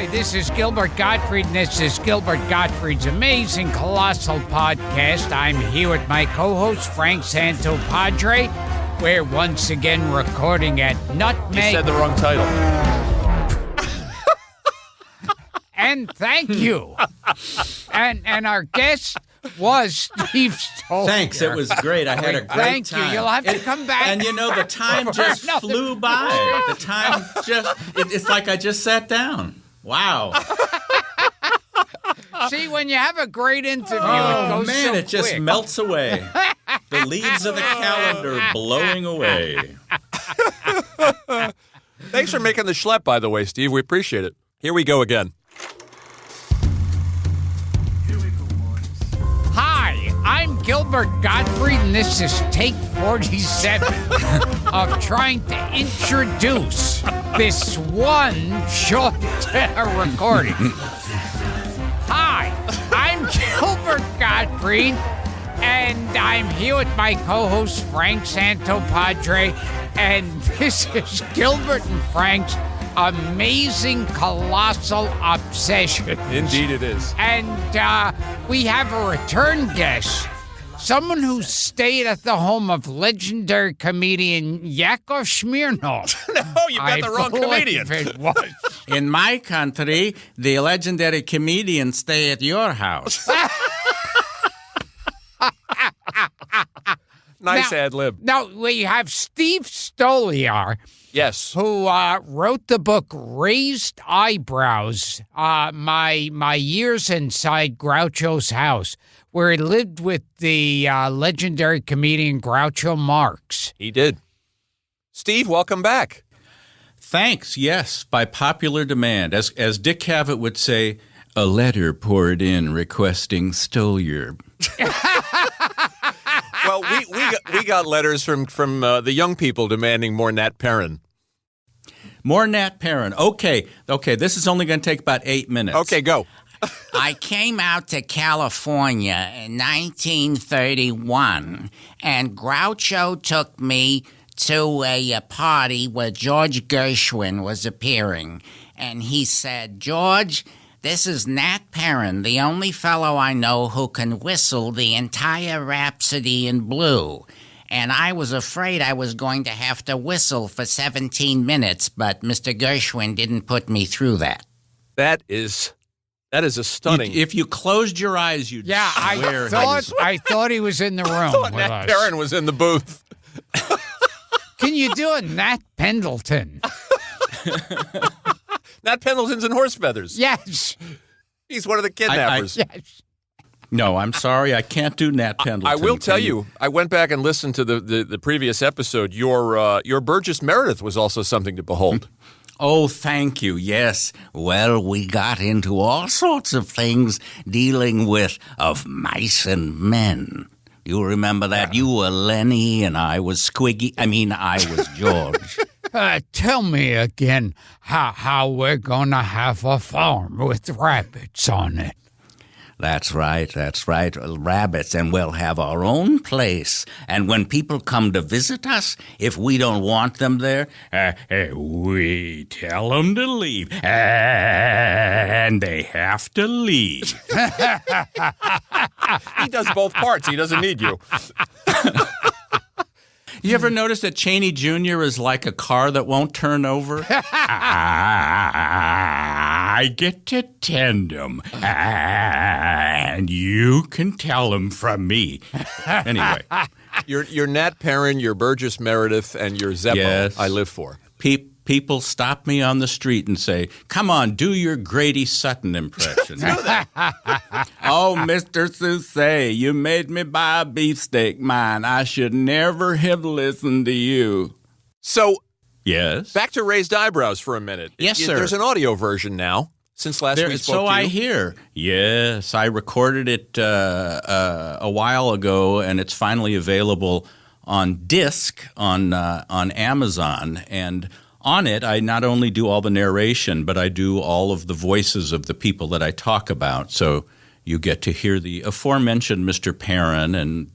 Hi, this is Gilbert Gottfried, and this is Gilbert Gottfried's amazing Colossal podcast. I'm here with my co-host, Frank Santopadre. We're once again recording at Nutmeg. You said the wrong title. And thank you. and our guest was Steve Stoliar. Thanks, it was great. I had a great Thank time. you. You'll have to come back. And you know, the time just flew by. The time it's like I just sat down. Wow. See, when you have a great interview, it goes man, so it just quick. melts away. The leaves of the calendar blowing away. Thanks for making the schlep, by the way, Steve. We appreciate it. Here we go again. Hi, I'm Gilbert Gottfried, and this is take 47 of trying to introduce this one short recording. Hi, I'm Gilbert Gottfried, and I'm here with my co-host Frank Santopadre, and this is Gilbert and Frank's amazing Colossal Obsession. Indeed it is. And we have a return guest, someone who stayed at the home of legendary comedian Yakov Smirnoff. No, you got the wrong comedian. It was. In my country, the legendary comedians stay at your house. Nice ad lib. Now, we have Steve Stoliar, Yes. who wrote the book Raised Eyebrows, my years inside Groucho's house, where he lived with the legendary comedian Groucho Marx. He did. Steve, welcome back. Thanks, yes, by popular demand. As Dick Cavett would say, a letter poured in requesting Stoliar. Well, we got letters from the young people demanding more Nat Perrin. More Nat Perrin. Okay, this is only going to take about 8 minutes. Okay, go. I came out to California in 1931, and Groucho took me to a party where George Gershwin was appearing. And he said, "George, this is Nat Perrin, the only fellow I know who can whistle the entire Rhapsody in Blue." And I was afraid I was going to have to whistle for 17 minutes, but Mr. Gershwin didn't put me through that. That is a stunning. If you closed your eyes, you'd Yeah, swear I thought he was in the room with Nat us. Perrin was in the booth. Can you do a Nat Pendleton? Nat Pendleton's in horse feathers. Yes. He's one of the kidnappers. Yes. No, I'm sorry, I can't do Nat Pendleton. I will tell you, I went back and listened to the previous episode. Your Burgess Meredith was also something to behold. Oh, thank you. Yes. Well, we got into all sorts of things dealing with of mice and men. Do you remember that? You were Lenny and I was Squiggy. I was George. Tell me again how we're going to have a farm with rabbits on it. That's right. Rabbits, and we'll have our own place. And when people come to visit us, if we don't want them there, we tell them to leave. And they have to leave. He does both parts. He doesn't need you. You ever notice that Cheney Jr. is like a car that won't turn over? I get to tend them, and you can tell them from me. Anyway. Your Nat Perrin, your Burgess Meredith, and your Zeppo, Yes. I live for. People stop me on the street and say, "Come on, do your Grady Sutton impression." Oh, Mr. Sousa, you made me buy a beefsteak, man. I should never have listened to you. So, Yes? back to Raised Eyebrows for a minute. Yes, sir. There's an audio version now, since last we spoke So to I you. hear. Yes, I recorded it a while ago, and it's finally available on disc on Amazon. And on it, I not only do all the narration, but I do all of the voices of the people that I talk about. So you get to hear the aforementioned Mr. Perrin and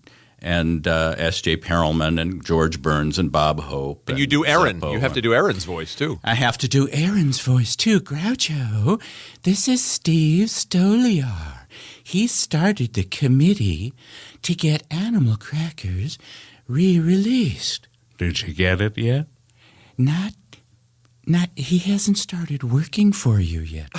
and S.J. Perelman and George Burns and Bob Hope. And you do Erin. Zeppo. You have to do Erin's voice, too. I have to do Erin's voice, too. Groucho, this is Steve Stoliar. He started the committee to get Animal Crackers re-released. Did you get it yet? Not, he hasn't started working for you yet.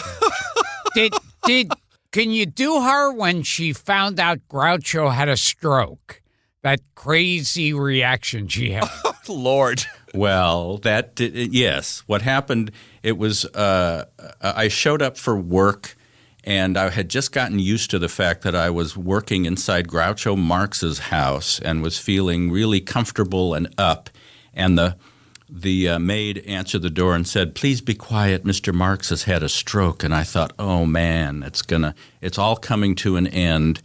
Can you do her when she found out Groucho had a stroke? That crazy reaction she had. Lord. Well, yes. What happened, it was I showed up for work, and I had just gotten used to the fact that I was working inside Groucho Marx's house and was feeling really comfortable and up. And the maid answered the door and said, "Please be quiet. Mr. Marx has had a stroke." And I thought, oh, man, it's all coming to an end.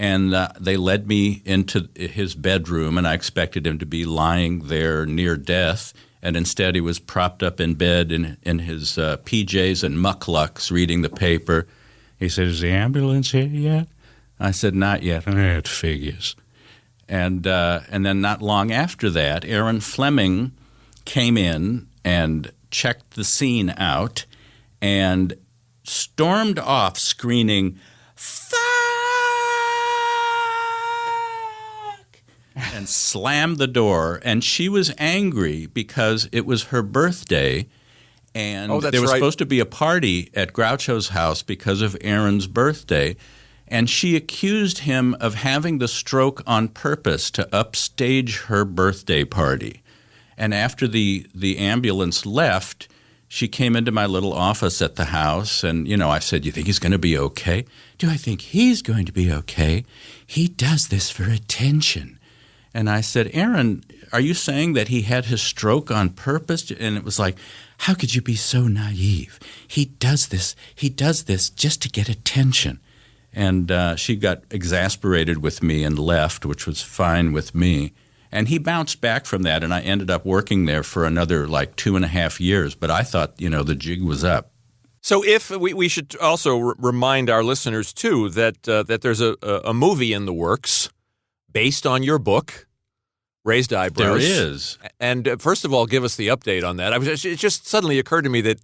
And they led me into his bedroom, and I expected him to be lying there near death. And instead he was propped up in bed in his PJs and mucklucks reading the paper. He said, "Is the ambulance here yet?" I said, "Not yet." It figures. And then not long after that, Erin Fleming came in and checked the scene out and stormed off screaming, "Fuck!" and slammed the door. And she was angry because it was her birthday, and there was supposed to be a party at Groucho's house because of Erin's birthday. And she accused him of having the stroke on purpose to upstage her birthday party. And after the ambulance left, she came into my little office at the house, and, I said, "You think he's going to be okay?" Do I think he's going to be okay? He does this for attention. And I said, "Erin, are you saying that he had his stroke on purpose?" And it was like, how could you be so naive? He does this just to get attention. And she got exasperated with me and left, which was fine with me. And he bounced back from that, and I ended up working there for another 2.5 years. But I thought, the jig was up. So if we should also remind our listeners, too, that there's a movie in the works based on your book, Raised Eyebrows. There is. And first of all, give us the update on that. It just suddenly occurred to me that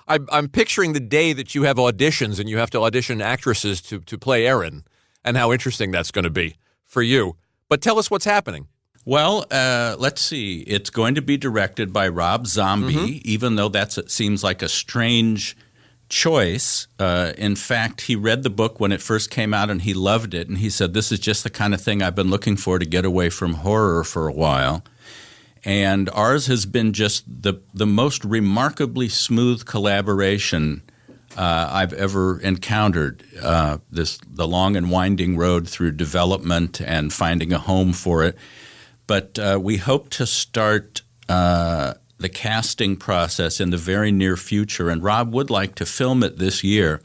I'm picturing the day that you have auditions and you have to audition actresses to play Erin, and how interesting that's going to be for you. But tell us what's happening. Well, let's see. It's going to be directed by Rob Zombie, even though seems like a strange choice. In fact, he read the book when it first came out, and he loved it. And he said, "This is just the kind of thing I've been looking for to get away from horror for a while." And ours has been just the most remarkably smooth collaboration I've ever encountered. The long and winding road through development and finding a home for it. But we hope to start the casting process in the very near future, and Rob would like to film it this year.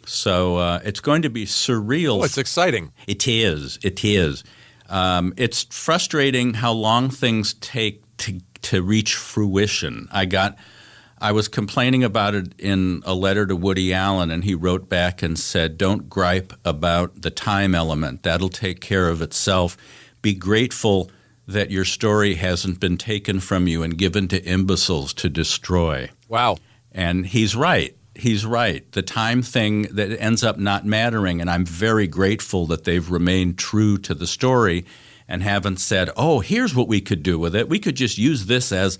So it's going to be surreal. Oh, it's exciting. It is. It is. It's frustrating how long things take to reach fruition. I was complaining about it in a letter to Woody Allen, and he wrote back and said, "Don't gripe about the time element. That'll take care of itself. Be grateful that your story hasn't been taken from you and given to imbeciles to destroy." Wow. And he's right. He's right. The time thing that ends up not mattering, and I'm very grateful that they've remained true to the story and haven't said, "Oh, here's what we could do with it. We could just use this as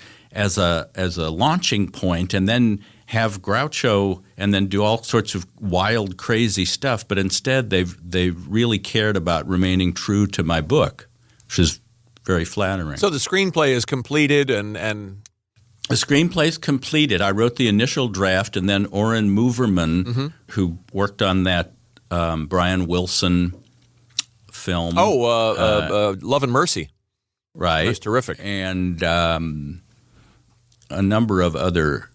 a launching point and then have Groucho and then do all sorts of wild, crazy stuff." But instead, they've really cared about remaining true to my book, which is very flattering. So the screenplay is completed and the screenplay's completed. I wrote the initial draft, and then Oren Moverman, who worked on that Brian Wilson film. Love and Mercy. Right. That was terrific. And a number of other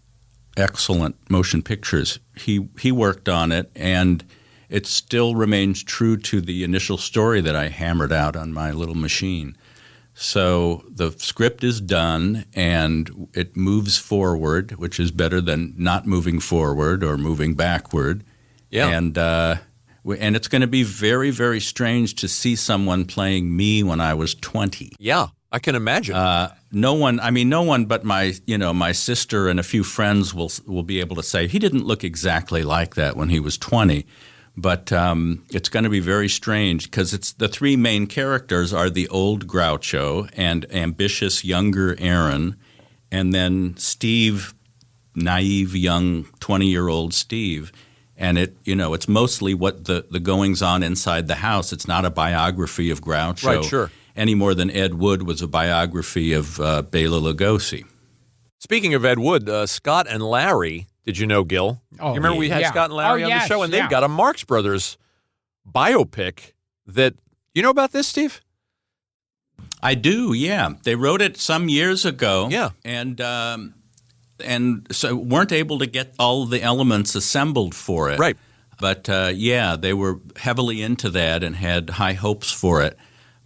excellent motion pictures. He worked on it, and it still remains true to the initial story that I hammered out on my little machine. So the script is done, and it moves forward, which is better than not moving forward or moving backward. Yeah. And And it's going to be very, very strange to see someone playing me when I was 20. Yeah, I can imagine. No one but my sister and a few friends will be able to say he didn't look exactly like that when he was 20. But it's going to be very strange because it's the three main characters are the old Groucho and ambitious younger Erin, and then Steve, naive young 20-year-old Steve. And it's mostly what the goings on inside the house. It's not a biography of Groucho, right? Sure. Any more than Ed Wood was a biography of Bela Lugosi. Speaking of Ed Wood, Scott and Larry, did you know, Gil? Oh, you remember we had Scott and Larry on the show, and they've got a Marx Brothers biopic that – you know about this, Steve? I do, yeah. They wrote it some years ago. Yeah. And so weren't able to get all the elements assembled for it. Right. But, they were heavily into that and had high hopes for it.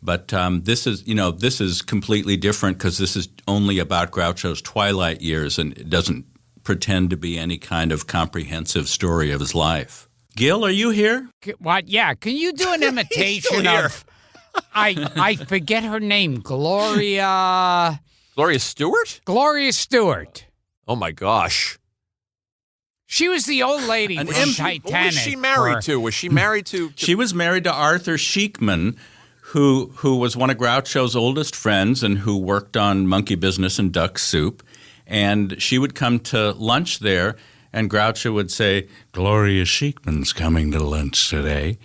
But this is completely different because this is only about Groucho's twilight years and it doesn't pretend to be any kind of comprehensive story of his life. Gil, are you here? What? Yeah. Can you do an imitation of? I forget her name. Gloria Stewart? Gloria Stewart. Oh my gosh. She was the old lady from Titanic. What was she married to? Was she married to? She was married to Arthur Sheikman, who was one of Groucho's oldest friends and who worked on Monkey Business and Duck Soup. And she would come to lunch there, and Groucho would say, Gloria Sheikman's coming to lunch today.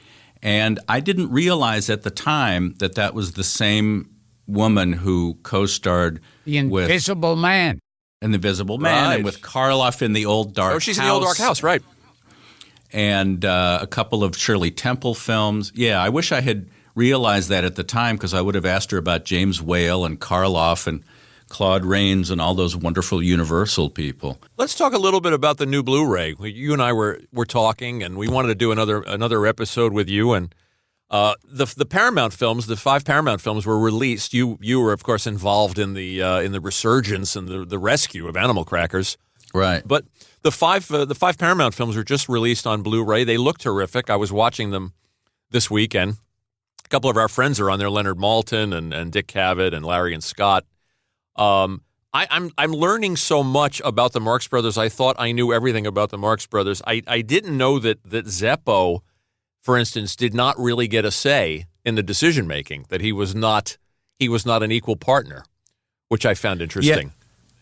And I didn't realize at the time that was the same woman who co-starred The Invisible Man. In The Invisible Man, right. and with Karloff in The Old Dark House. Oh, she's in The Old Dark House, right. And a couple of Shirley Temple films. Yeah, I wish I had realized that at the time because I would have asked her about James Whale and Karloff and Claude Rains and all those wonderful Universal people. Let's talk a little bit about the new Blu-ray. You and I were talking, and we wanted to do another episode with you. And the Paramount films, the 5 Paramount films, were released. You were, of course, involved in the resurgence and the rescue of animal crackers. Right. But the five Paramount films were just released on Blu-ray. They look terrific. I was watching them this weekend. A couple of our friends are on there, Leonard Maltin and Dick Cavett and Larry and Scott. I'm learning so much about the Marx Brothers. I thought I knew everything about the Marx Brothers. I didn't know that Zeppo, for instance, did not really get a say in the decision making. That he was not an equal partner, which I found interesting.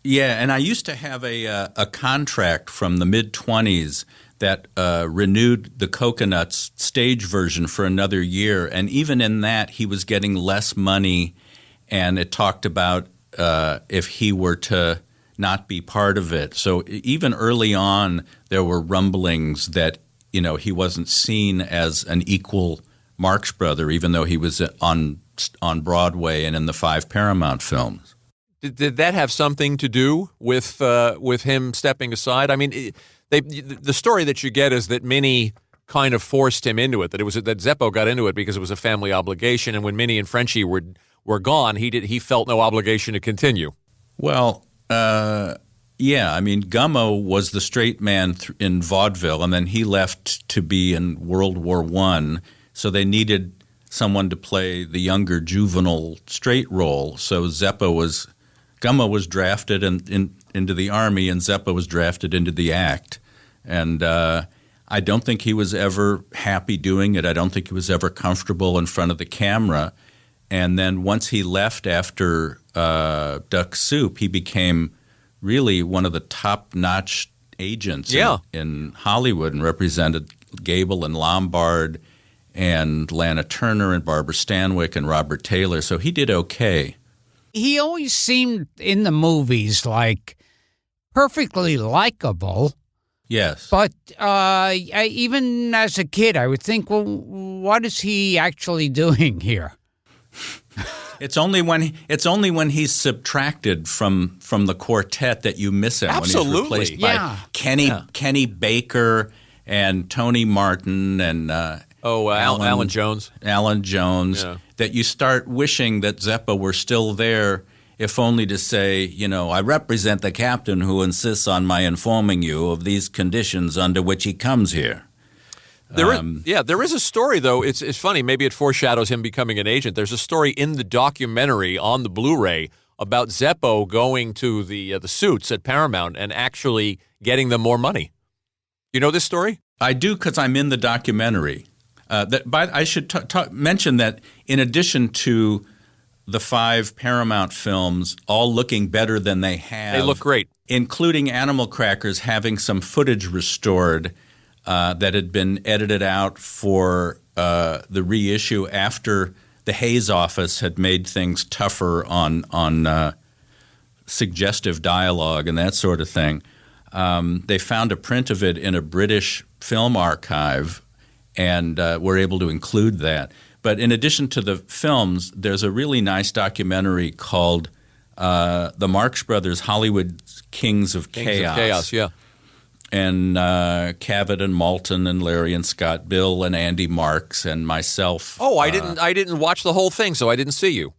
Yeah, and I used to have a contract from the mid-'20s that renewed the Coconuts stage version for another year, and even in that, he was getting less money, and it talked about if he were to not be part of it. So even early on, there were rumblings that he wasn't seen as an equal Marx brother, even though he was on Broadway and in the 5 Paramount films. Did that have something to do with him stepping aside? I mean, the story that you get is that Minnie kind of forced him into it. That Zeppo got into it because it was a family obligation, and when Minnie and Frenchie were gone, he felt no obligation to continue. Well, yeah. I mean, Gummo was the straight man in vaudeville, and then he left to be in World War I. So they needed someone to play the younger juvenile straight role. So Gummo was drafted into the Army, and Zeppo was drafted into the act. And I don't think he was ever happy doing it. I don't think he was ever comfortable in front of the camera. And then once he left after Duck Soup, he became really one of the top-notch agents in Hollywood and represented Gable and Lombard and Lana Turner and Barbara Stanwyck and Robert Taylor. So he did okay. He always seemed in the movies like perfectly likable. Yes. But even as a kid, I would think, well, what is he actually doing here? It's only when he's subtracted from the quartet that you miss him. Absolutely. When he's replaced by Kenny Baker and Tony Martin and Alan Jones. Alan Jones. Yeah. That you start wishing that Zeppo were still there, if only to say, I represent the captain who insists on my informing you of these conditions under which he comes here. There is a story, though. It's funny. Maybe it foreshadows him becoming an agent. There's a story in the documentary on the Blu-ray about Zeppo going to the suits at Paramount and actually getting them more money. You know this story? I do, because I'm in the documentary. I should mention that in addition to the 5 Paramount films all looking better than they have. They look great. Including Animal Crackers having some footage restored that had been edited out for the reissue after the Hayes office had made things tougher on suggestive dialogue and that sort of thing. They found a print of it in a British film archive and were able to include that. But in addition to the films, there's a really nice documentary called The Marx Brothers, Hollywood Kings of Chaos. Yeah. And Cavett and Malton and Larry and Scott, Bill and Andy Marx and myself. Oh, I didn't watch the whole thing, so I didn't see you.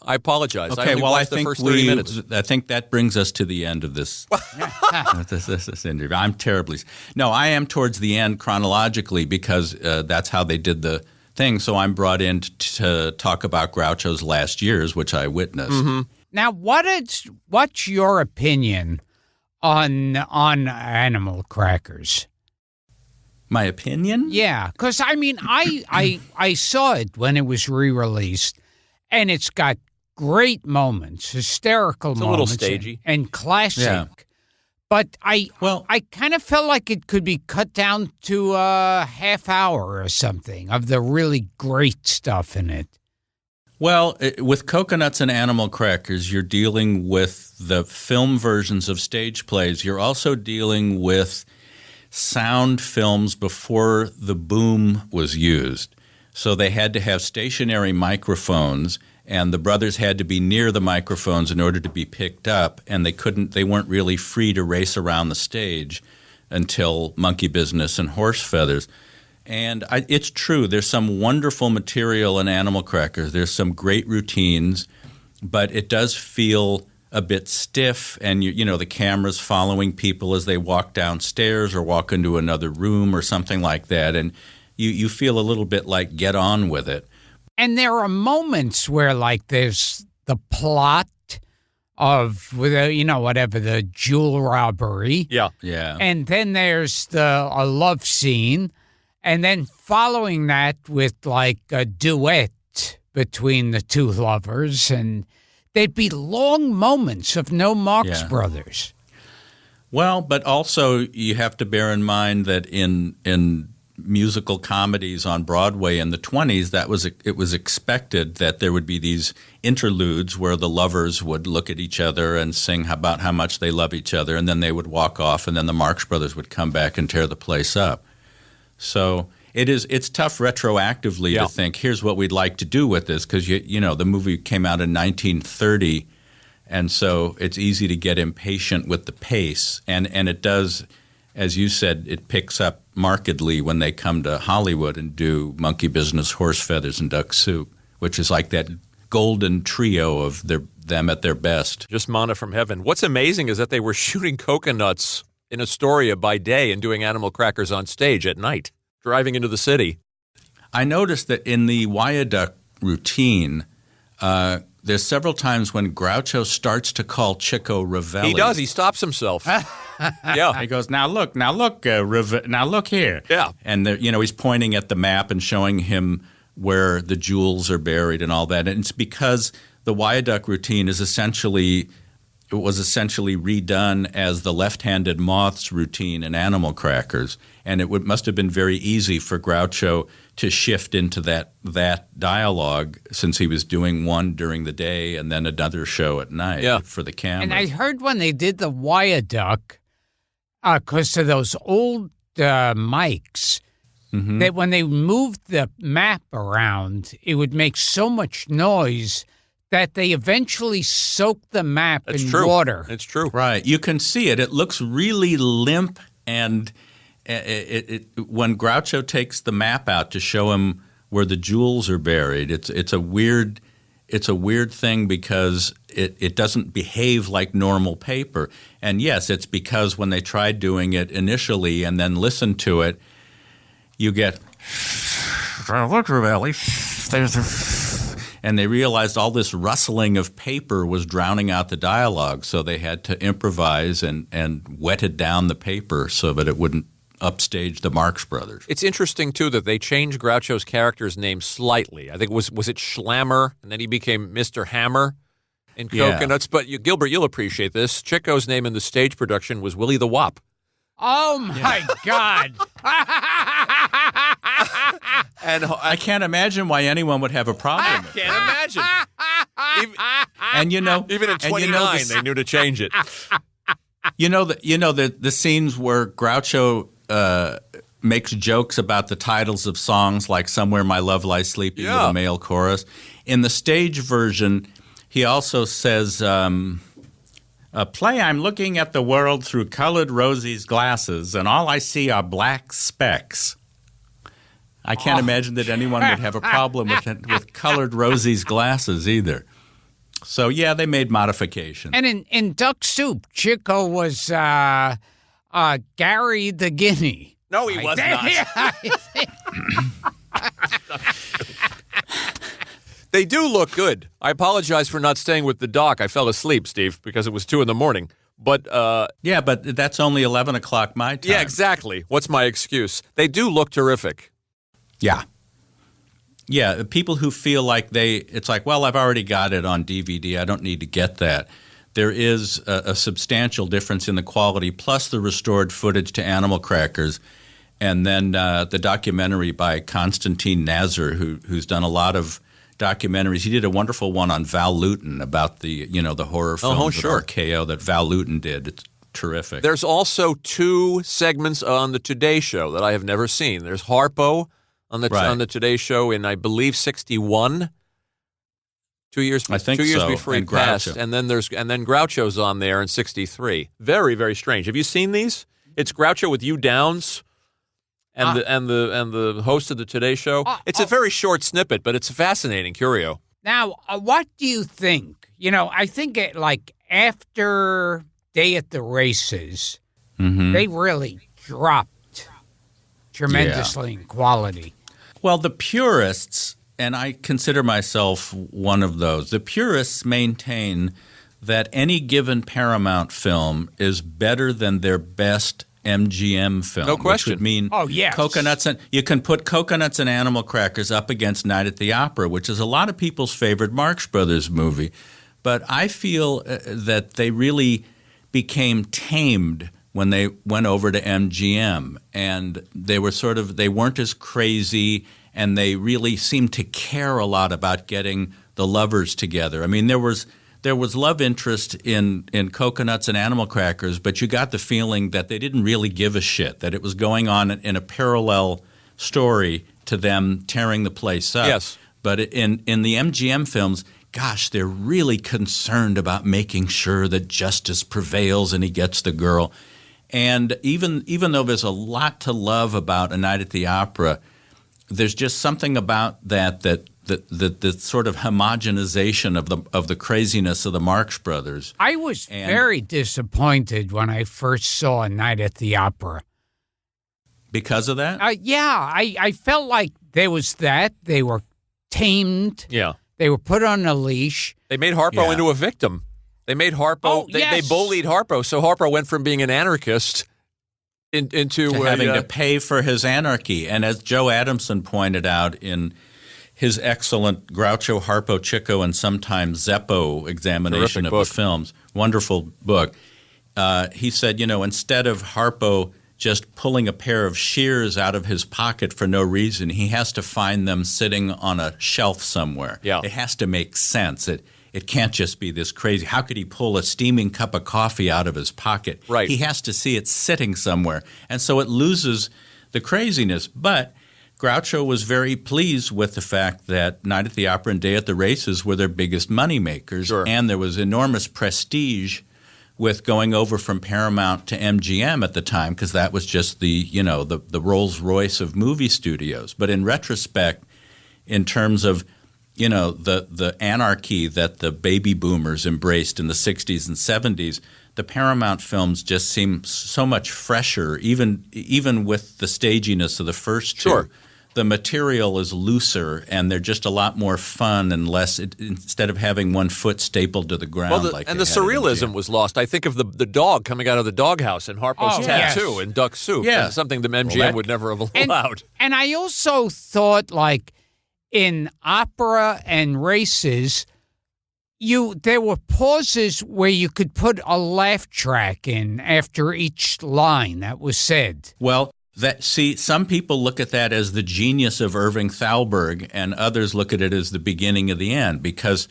I apologize. Okay, I only watched the first 30 minutes. I think that brings us to the end of this this interview. I'm terribly – no, I am towards the end chronologically because that's how they did the thing. So I'm brought in to talk about Groucho's last years, which I witnessed. Mm-hmm. Now, what's your opinion on Animal Crackers? My opinion? Yeah, because I mean, I saw it when it was re-released, and it's got great moments, hysterical moments, a little stagey and classic. Yeah. But I kind of felt like it could be cut down to a half hour or something of the really great stuff in it. Well, with Coconuts and Animal Crackers, you're dealing with the film versions of stage plays. You're also dealing with sound films before the boom was used. So they had to have stationary microphones, and the brothers had to be near the microphones in order to be picked up, and they weren't really free to race around the stage until Monkey Business and Horse Feathers. And it's true. There's some wonderful material in Animal Crackers. There's some great routines, but it does feel a bit stiff. And the camera's following people as they walk downstairs or walk into another room or something like that. And you feel a little bit like get on with it. And there are moments where, like, there's the plot of whatever the jewel robbery. Yeah. And then there's a love scene. And then following that with like a duet between the two lovers, and there'd be long moments of no Marx Brothers. Well, but also you have to bear in mind that in musical comedies on Broadway in the 1920s, it was expected that there would be these interludes where the lovers would look at each other and sing about how much they love each other, and then they would walk off, and then the Marx Brothers would come back and tear the place up. So it's tough retroactively to think, here's what we'd like to do with this, because the movie came out in 1930, and so it's easy to get impatient with the pace. And it does, as you said, it picks up markedly when they come to Hollywood and do Monkey Business, Horse Feathers, and Duck Soup, which is like that golden trio of them at their best. Just manna from heaven. What's amazing is that they were shooting Coconuts in Astoria by day and doing Animal Crackers on stage at night, driving into the city. I noticed that in the Viaduct routine, there's several times when Groucho starts to call Chico Ravelli. He does. He stops himself. Yeah. He goes, now look here. Yeah. And he's pointing at the map and showing him where the jewels are buried and all that. And it's because the Viaduct routine was essentially redone as the left-handed moths routine in Animal Crackers, and it must have been very easy for Groucho to shift into that dialogue, since he was doing one during the day and then another show at night for the camera. And I heard when they did the Viaduct, because of those old mics, that when they moved the map around, it would make so much noise that they eventually soaked the map in water. It's true. Right. You can see it. It looks really limp, and when Groucho takes the map out to show him where the jewels are buried, it's a weird thing because it doesn't behave like normal paper. And yes, it's because when they tried doing it initially and then listened to it, you get, look, Ravelli, and they realized all this rustling of paper was drowning out the dialogue, so they had to improvise and wetted down the paper so that it wouldn't upstage the Marx Brothers. It's interesting, too, that they changed Groucho's character's name slightly. I think was it Schlammer, and then he became Mr. Hammer in Coconuts. But Gilbert, you'll appreciate this. Chico's name in the stage production was Willie the Wop. Oh, my God. And I can't imagine why anyone would have a problem with it. Can't imagine. Even in 29, they knew to change it. The scenes where Groucho makes jokes about the titles of songs like Somewhere My Love Lies Sleeping with a male chorus. In the stage version, he also says, play, I'm looking at the world through colored Rosie's glasses, and all I see are black specks. I can't imagine that anyone would have a problem with colored Rosie's glasses either. So, yeah, they made modifications. And in Duck Soup, Chico was Gary the Guinea. No, he was not. They do look good. I apologize for not staying with the doc. I fell asleep, Steve, because it was 2 a.m. But yeah, but that's only 11 o'clock my time. Yeah, exactly. What's my excuse? They do look terrific. Yeah. Yeah, people who feel like it's like, well, I've already got it on DVD. I don't need to get that. There is a substantial difference in the quality, plus the restored footage to Animal Crackers, and then the documentary by Konstantin Nazar, who's done a lot of documentaries. He did a wonderful one on Val Lewton about the horror films of RKO that Val Lewton did. It's terrific. There's also 2 segments on the Today Show that I have never seen. There's Harpo on the Today Show in, I believe, 1961. 2 years, I think 2 years so. before he And passed, Groucho. and then Groucho's on there in 1963. Very, very strange. Have you seen these? It's Groucho with Hugh Downs and the host of the Today Show. It's a very short snippet, but it's a fascinating curio. Now, what do you think? I think after Day at the Races, they really dropped tremendously in quality. Well, the purists, and I consider myself one of those, the purists maintain that any given Paramount film is better than their best MGM film. No question. Which would mean Coconuts, and you can put Coconuts and Animal Crackers up against Night at the Opera, which is a lot of people's favorite Marx Brothers movie. But I feel that they really became tamed when they went over to MGM, and they weren't as crazy, and they really seemed to care a lot about getting the lovers together. I mean, there was love interest in Coconuts and Animal Crackers, but you got the feeling that they didn't really give a shit, that it was going on in a parallel story to them tearing the place up. Yes. But in the MGM films, gosh, they're really concerned about making sure that justice prevails and he gets the girl. And even though there's a lot to love about A Night at the Opera, there's just something about that sort of homogenization of the craziness of the Marx Brothers. I was very disappointed when I first saw A Night at the Opera. Because of that? I felt like there was that. They were tamed. Yeah. They were put on a leash. They made Harpo into a victim. They made Harpo. They bullied Harpo, so Harpo went from being an anarchist into having to pay for his anarchy. And as Joe Adamson pointed out in his excellent Groucho, Harpo, Chico, and sometimes Zeppo examination of the films, wonderful book, he said, instead of Harpo just pulling a pair of shears out of his pocket for no reason, he has to find them sitting on a shelf somewhere. Yeah. It has to make sense. It can't just be this crazy. How could he pull a steaming cup of coffee out of his pocket? Right. He has to see it sitting somewhere. And so it loses the craziness. But Groucho was very pleased with the fact that Night at the Opera and Day at the Races were their biggest moneymakers. Sure. And there was enormous prestige with going over from Paramount to MGM at the time, because that was just the Rolls Royce of movie studios. But in retrospect, in terms of the anarchy that the baby boomers embraced in the 60s and 70s, the Paramount films just seem so much fresher, even with the staginess of the first two. Sure. The material is looser, and they're just a lot more fun and less. Instead of having one foot stapled to the ground, Well, the surrealism was lost. I think of the dog coming out of the doghouse in Harpo's Tattoo and Duck Soup. Yeah. Something the MGM would never have allowed. And I also thought, like, in opera and races, there were pauses where you could put a laugh track in after each line that was said. Well, some people look at that as the genius of Irving Thalberg, and others look at it as the beginning of the end. Because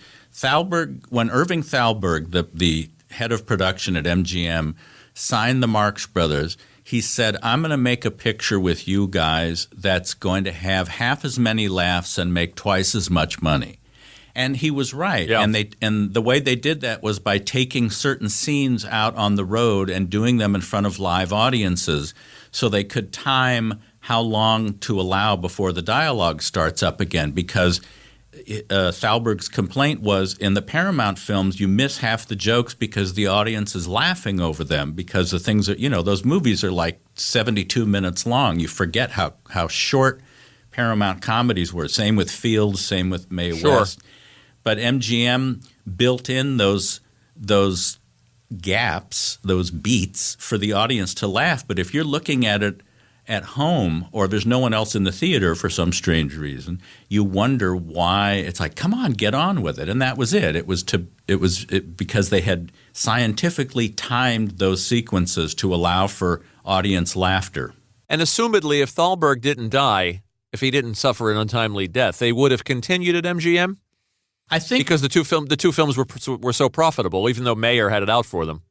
when Irving Thalberg, the head of production at MGM, signed the Marx Brothers, he said, "I'm going to make a picture with you guys that's going to have half as many laughs and make twice as much money." And he was right. Yeah. And the way they did that was by taking certain scenes out on the road and doing them in front of live audiences, so they could time how long to allow before the dialogue starts up again. Because Thalberg's complaint was, in the Paramount films, you miss half the jokes because the audience is laughing over them, because the things are, those movies are like 72 minutes long. You forget how short Paramount comedies were. Same with Fields, same with Mae West. But MGM built in those gaps, those beats for the audience to laugh. But if you're looking at it at home, or there's no one else in the theater for some strange reason, you wonder why. It's like, come on, get on with it. And that was it. It was because they had scientifically timed those sequences to allow for audience laughter. And assumedly, if Thalberg didn't die, if he didn't suffer an untimely death, they would have continued at MGM? I think because the two films were so profitable, even though Mayer had it out for them.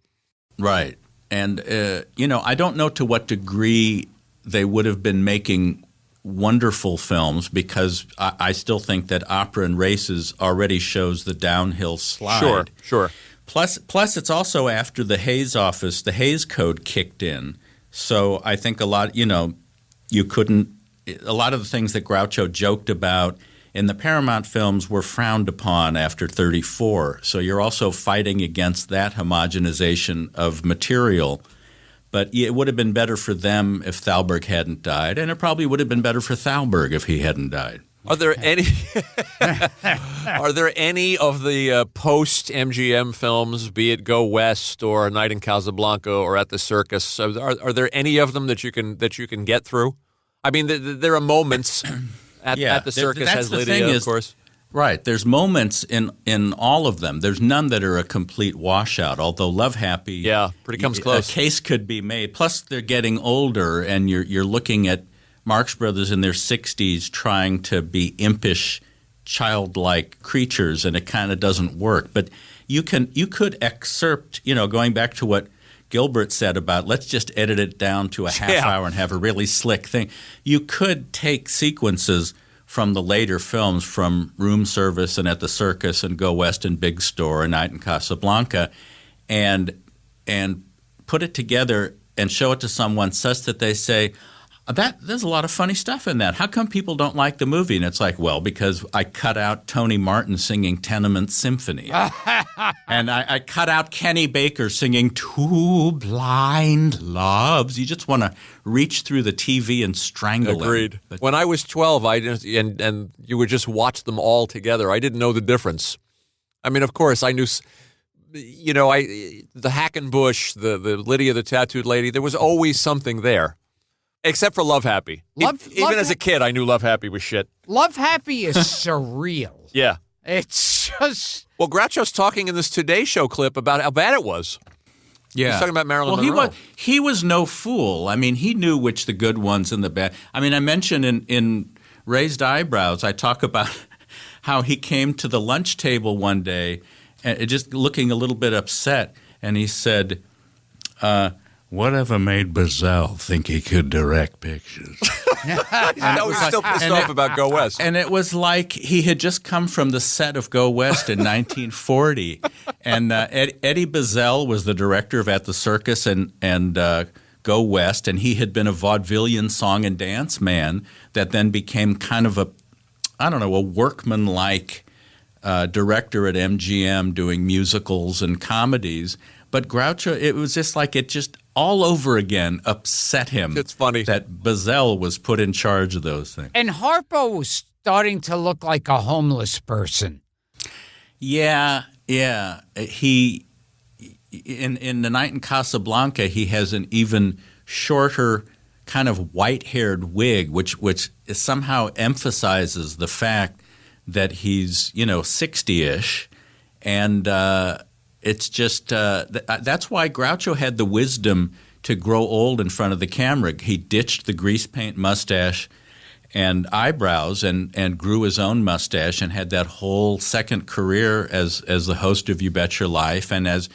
Right. And, I don't know to what degree they would have been making wonderful films, because I still think that Opera and Races already shows the downhill slide. Sure. Plus, it's also after the Hays Office, the Hays Code kicked in. So I think a lot of the things that Groucho joked about in the Paramount films were frowned upon after 1934. So you're also fighting against that homogenization of material. But it would have been better for them if Thalberg hadn't died, and it probably would have been better for Thalberg if he hadn't died. Are there any of the post-MGM films, be it Go West or A Night in Casablanca or At the Circus, are there any of them that you can get through? I mean, there are moments at the circus, that's as the Lydia, thing of is, course. Right. There's moments in all of them. There's none that are a complete washout, although Love Happy pretty comes close. A case could be made. Plus, they're getting older, and you're looking at Marx Brothers in their 60s trying to be impish, childlike creatures, and it kind of doesn't work. But you could excerpt, going back to what Gilbert said about let's just edit it down to a half hour and have a really slick thing. You could take sequences from the later films, from Room Service and At the Circus and Go West and Big Store and Night in Casablanca, and put it together and show it to someone such that they say, there's a lot of funny stuff in that. How come people don't like the movie? And it's like, well, because I cut out Tony Martin singing Tenement Symphony. And I cut out Kenny Baker singing Two Blind Loves. You just want to reach through the TV and strangle him. Agreed. When I was 12, and you would just watch them all together, I didn't know the difference. I mean, of course, I knew, the Hackenbush, the Lydia the Tattooed Lady, there was always something there. Except for Love Happy. Even as a kid, I knew Love Happy was shit. Love Happy is surreal. Yeah. It's just... Well, Groucho's talking in this Today Show clip about how bad it was. Yeah. He's talking about Marilyn Monroe. He was no fool. I mean, he knew which the good ones and the bad. I mean, I mentioned in Raised Eyebrows, I talk about how he came to the lunch table one day, just looking a little bit upset, and he said, whatever made Bazell think he could direct pictures? I was still pissed off about Go West. And it was like he had just come from the set of Go West in 1940. And Eddie Bazell was the director of At the Circus and Go West, and he had been a vaudevillian song and dance man that then became kind of a workman-like director at MGM doing musicals and comedies. But Groucho, it was just like it just all over again upset him. It's funny that Bazell was put in charge of those things. And Harpo was starting to look like a homeless person. Yeah. He in The Night in Casablanca, he has an even shorter kind of white-haired wig, which somehow emphasizes the fact that he's 60-ish, and it's just that's why Groucho had the wisdom to grow old in front of the camera. He ditched the grease paint mustache and eyebrows and grew his own mustache and had that whole second career as the host of You Bet Your Life and as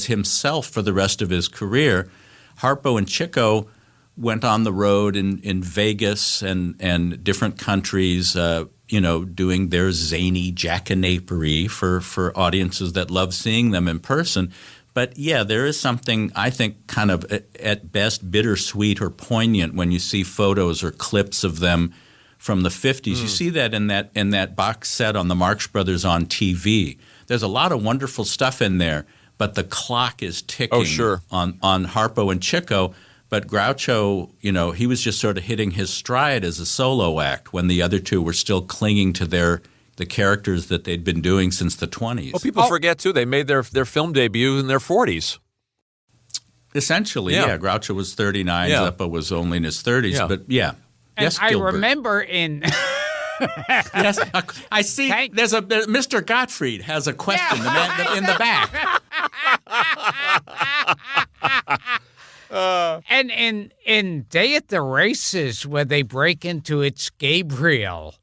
himself for the rest of his career. Harpo and Chico went on the road in Vegas and different countries, doing their zany jackanapery for audiences that love seeing them in person. But, yeah, there is something, I think, kind of at best bittersweet or poignant when you see photos or clips of them from the 50s. You see that in that box set on the Marx Brothers on TV. There's a lot of wonderful stuff in there, but the clock is ticking on Harpo and Chico. But Groucho, he was just sort of hitting his stride as a solo act when the other two were still clinging to the characters that they'd been doing since the 20s. Well, people forget, too, they made their film debut in their 40s. Essentially, yeah. Groucho was 39, Zeppo was only in his 30s, but yeah. And yes, I Gilbert. remember in... Yes, I see. There's Mr. Gottfried has a question. The man in the back. And in Day at the Races, where they break into It's Gabriel.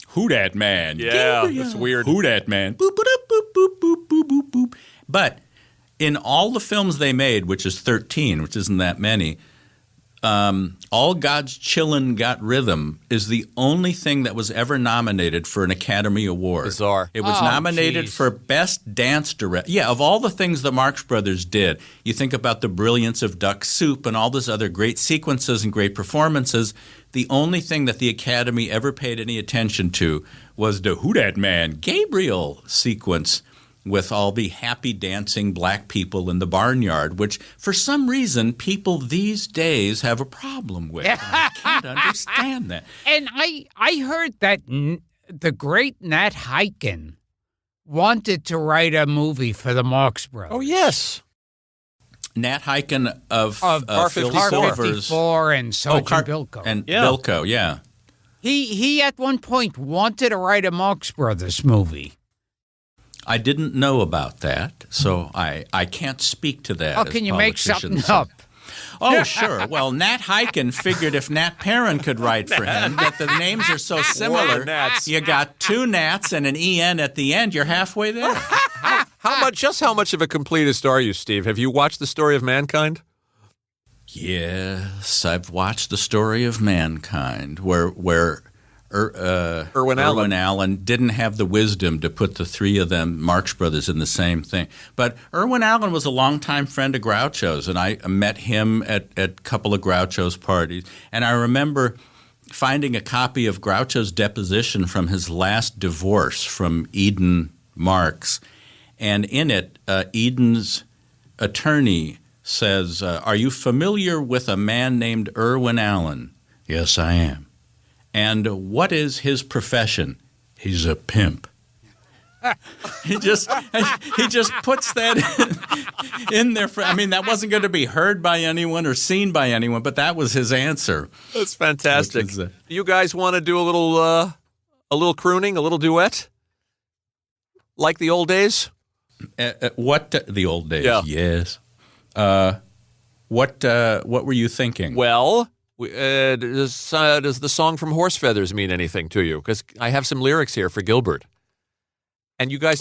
Who that man? Yeah, Gabriel. that's weird. Who that man? Boop, boop, boop, boop, boop, boop, boop, boop. But in all the films they made, which is 13, which isn't that many, All God's Chillin' Got Rhythm is the only thing that was ever nominated for an Academy Award. Bizarre. It was nominated for Best Dance Director. Yeah, of all the things the Marx Brothers did, you think about the brilliance of Duck Soup and all those other great sequences and great performances, the only thing that the Academy ever paid any attention to was the Who Dat Man Gabriel sequence with all the happy dancing black people in the barnyard, which for some reason people these days have a problem with. And I can't understand that. And I heard that the great Nat Hiken wanted to write a movie for the Marx Brothers. Oh, yes. Nat Hiken of Car Phil 54. Silver's. and Sergeant Bilko. And Bilko, yeah. He at one point wanted to write a Marx Brothers movie. I didn't know about that, so I can't speak to that. Oh, can you make something up? Oh, sure. Well, Nat Hiken figured if Nat Perrin could write for him, that the names are so similar. You got two Nats and an EN at the end. You're halfway there. How much of a completist are you, Steve? Have you watched The Story of Mankind? Yes, I've watched The Story of Mankind, where Irwin Allen didn't have the wisdom to put the three of them, Marx Brothers, in the same thing. But Irwin Allen was a longtime friend of Groucho's, and I met him at a couple of Groucho's parties. And I remember finding a copy of Groucho's deposition from his last divorce from Eden Marx. And in it, Eden's attorney says, "Are you familiar with a man named Irwin Allen?" Yes, I am. "And what is his profession?" He's a pimp. He just puts that in there. That wasn't going to be heard by anyone or seen by anyone, but that was his answer. That's fantastic. You guys want to do a little crooning, a little duet, like the old days? What the old days? Yeah. Yes. What were you thinking? Well, does the song from Horse Feathers mean anything to you? Because I have some lyrics here for Gilbert. And you guys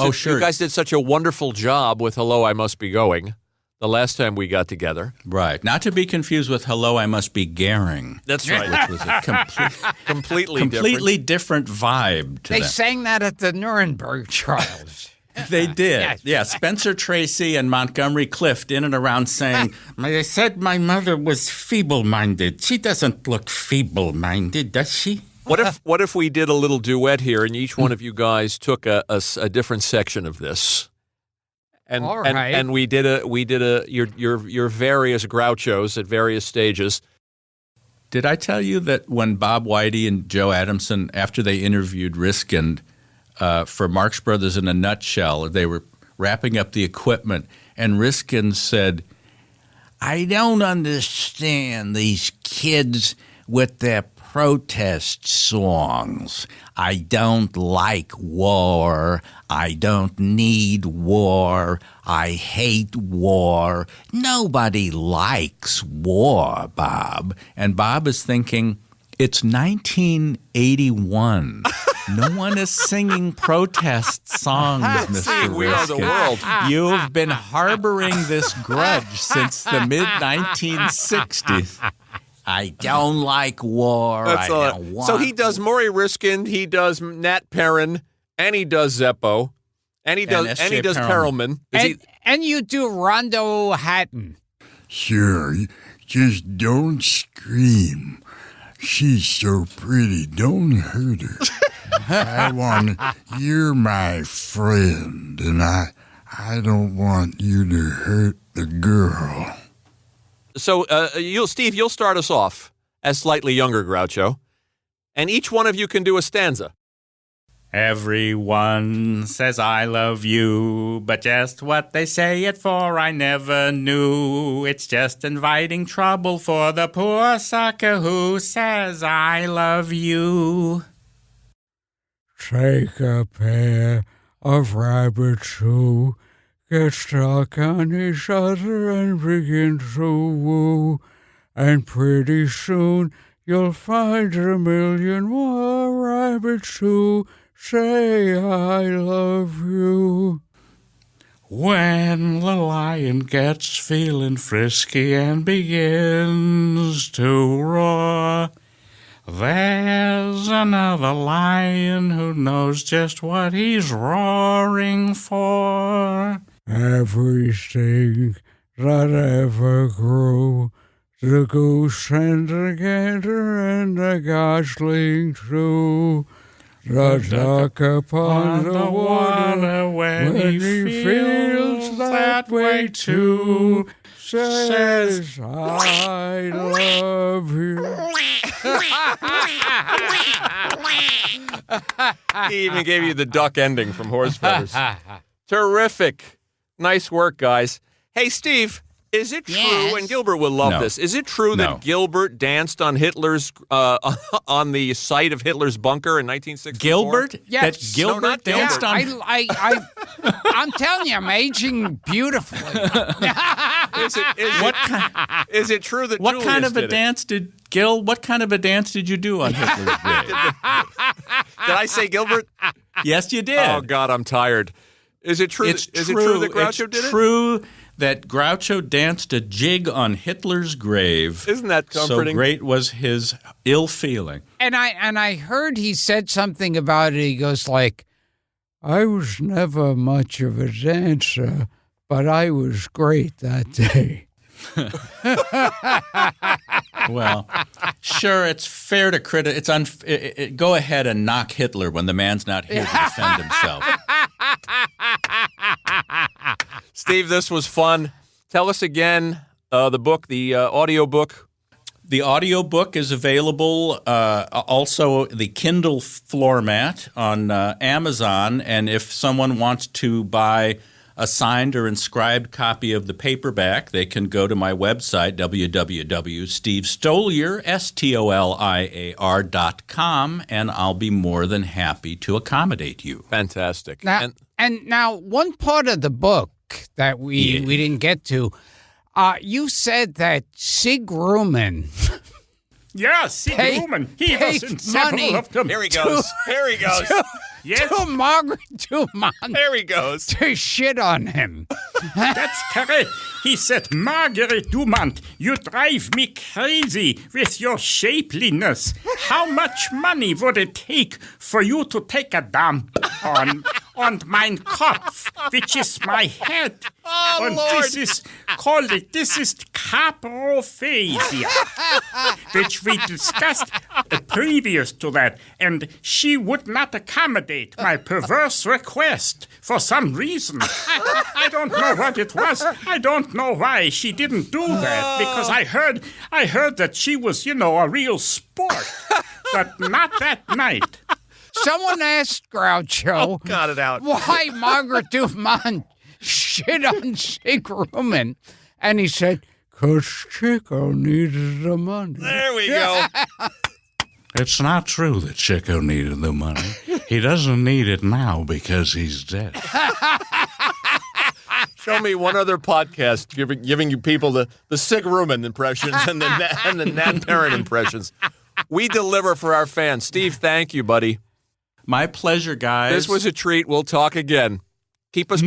did such a wonderful job with Hello, I Must Be Going the last time we got together. Right. Not to be confused with Hello, I Must Be Garing. That's right. Which was a completely different vibe to They that. sang that at the Nuremberg trials. They did. Yes. Yeah, Spencer Tracy and Montgomery Clift in and around saying, I said my mother was feeble-minded. She doesn't look feeble-minded, does she? What if we did a little duet here and each one of you guys took a different section of this? And, All right. and we did your various Grouchos at various stages. Did I tell you that when Bob Whitey and Joe Adamson, after they interviewed Riskin for Marx Brothers in a Nutshell, they were wrapping up the equipment, and Riskin said, I don't understand these kids with their protest songs. I don't like war. I don't need war. I hate war. Nobody likes war, Bob. and Bob is thinking, it's 1981. No one is singing protest songs, Mr. We are the Riskin. world. You've been harboring this grudge since the mid-1960s. I don't like war. I don't want So he does Maury Riskin, he does Nat Perrin, and he does Zeppo, and he does Perelman. And you do Rondo Hatton. Sure, just don't scream. She's so pretty, don't hurt her. You're my friend, and I don't want you to hurt the girl. So, Steve, you'll start us off as slightly younger Groucho, and each one of you can do a stanza. Everyone says I love you, but just what they say it for I never knew. It's just inviting trouble for the poor sucker who says I love you. Take a pair of rabbits who get stuck on each other and begin to woo, and pretty soon you'll find a million more rabbits who say I love you. When the lion gets feeling frisky and begins to roar, there's another lion who knows just what he's roaring for. Everything that ever grew, the goose and the gander and the gosling too, the duck upon the water when he feels that way too, says I love you. He even gave you the duck ending from Horse Feathers. Terrific. Nice work, guys. Hey, Steve, is it true, Yes. and Gilbert will love this, is it true No. that Gilbert danced on Hitler's, on the site of Hitler's bunker in 1964? Gilbert? Yes. That Gilbert No, not danced Gilbert. on... I'm telling you, I'm aging beautifully. Is it true that What Julius kind of a did it? dance did What kind of a dance did you do on Hitler's grave? Did I say Gilbert? Yes, you did. Oh, God, I'm tired. Is it true? Is it true that Groucho did it? It's true that Groucho danced a jig on Hitler's grave. Isn't that comforting? So great was his ill feeling. And I heard he said something about it. He goes like, I was never much of a dancer, but I was great that day. Well, sure, it's fair to go ahead and knock Hitler when the man's not here to defend himself. Steve, this was fun. Tell us again the book, the audio book. The audiobook is available, also the Kindle format on Amazon, and if someone wants to buy a signed or inscribed copy of the paperback, they can go to my website, www.stevestoliar.com, and I'll be more than happy to accommodate you. Fantastic. Now, and now one part of the book that we didn't get to, you said that Sig Ruman Yes, Ruman. He was in several of them. Here he goes. Here he goes. to Margaret Dumont Here he goes. to shit on him. That's correct. He said, Margaret Dumont, you drive me crazy with your shapeliness. How much money would it take for you to take a dump und mein Kopf, which is my head. Und this is caprophasia, which we discussed previous to that, and she would not accommodate my perverse request for some reason. I don't know what it was. I don't know why she didn't do that, because I heard that she was, a real sport, but not that night. Someone asked Groucho got it out. why Margaret Dumont shit on Sig Ruman, and he said, "'Cause Chico needed the money." There we go. It's not true that Chico needed the money. He doesn't need it now because he's dead. Show me one other podcast giving you people the Sig Ruman impressions and the Nat Perrin impressions. We deliver for our fans. Steve, thank you, buddy. My pleasure, guys. This was a treat. We'll talk again. Keep us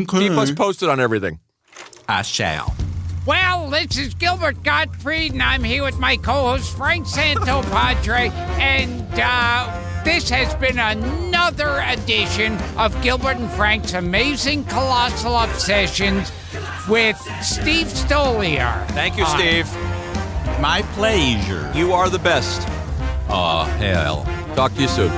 posted on everything. I shall. well, this is Gilbert Gottfried, and I'm here with my co-host, Frank Santopadre, and this has been another edition of Gilbert and Frank's Amazing Colossal Obsessions with Steve Stoliar. Thank you, Steve. My pleasure. You are the best. Oh, hell. Talk to you soon.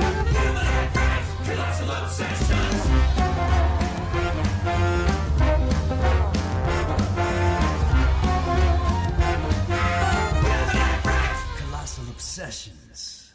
Colossal Obsessions.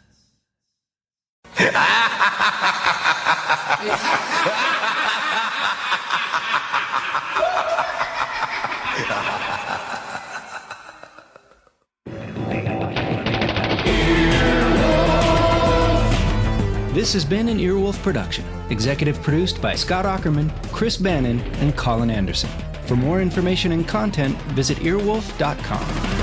This has been an Earwolf production, executive produced by Scott Aukerman, Chris Bannon, and Colin Anderson. For more information and content, visit earwolf.com.